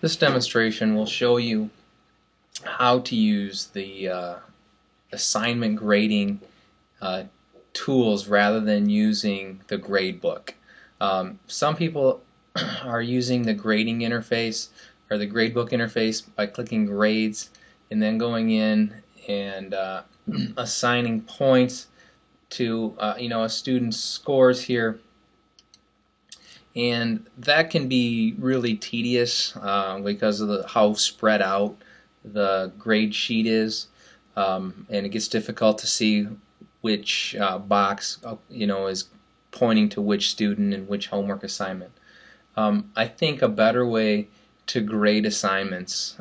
This demonstration will show you how to use the assignment grading uh, tools rather than using the grade book. Some people are using the grading interface or the gradebook interface by clicking grades and then going in and assigning points to a student's scores here, and that can be really tedious because of how spread out the grade sheet is, and it gets difficult to see which box is pointing to which student and which homework assignment. I think a better way to grade assignments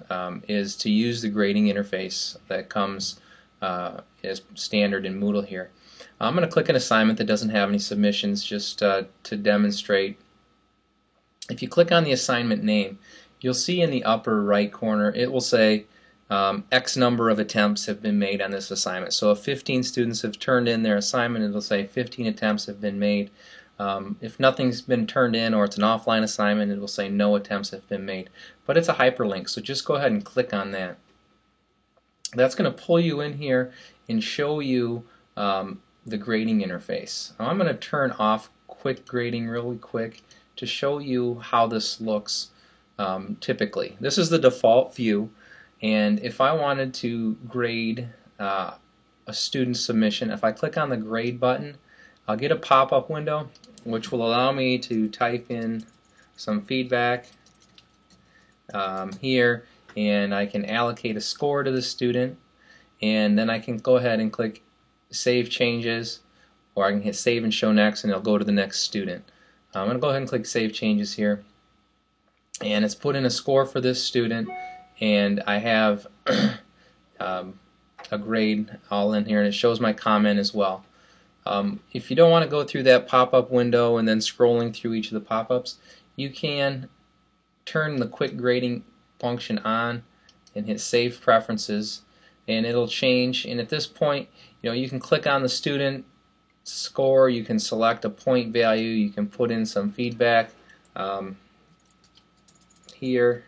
is to use the grading interface that comes as standard in Moodle here. I'm going to click an assignment that doesn't have any submissions just to demonstrate. If you click on the assignment name, you'll see in the upper right corner it will say X number of attempts have been made on this assignment. So if 15 students have turned in their assignment, it'll say 15 attempts have been made. If nothing's been turned in or it's an offline assignment, it will say no attempts have been made. But it's a hyperlink, so just go ahead and click on that. That's going to pull you in here and show you the grading interface. Now I'm going to turn off quick grading really quick to show you how this looks typically. This is the default view, and if I wanted to grade a student's submission, if I click on the grade button, I'll get a pop-up window which will allow me to type in some feedback here, and I can allocate a score to the student, and then I can go ahead and click Save Changes, or I can hit Save and Show Next, and it'll go to the next student. I'm going to go ahead and click Save Changes here, and it's put in a score for this student, and I have a grade all in here, and it shows my comment as well. If you don't want to go through that pop-up window and then scrolling through each of the pop-ups, you can turn the quick grading function on and hit Save Preferences, and it'll change. And at this point, you can click on the student score, you can select a point value, you can put in some feedback here.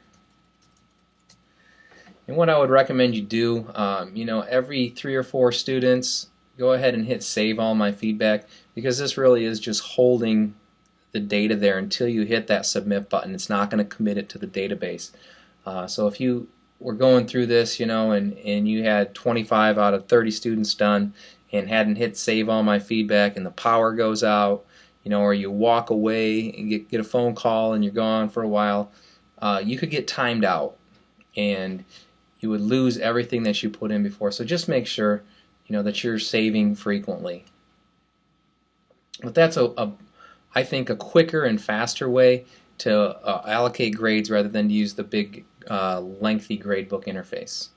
And what I would recommend you do, every 3 or 4 students, go ahead and hit Save All My Feedback, because this really is just holding the data there until you hit that Submit button. It's not going to commit it to the database. So if you were going through this, and you had 25 out of 30 students done and hadn't hit Save All My Feedback, and the power goes out, or you walk away and get a phone call and you're gone for a while, you could get timed out and you would lose everything that you put in before. So just make sure that you're saving frequently. But that's I think a quicker and faster way to allocate grades rather than to use the big lengthy gradebook interface.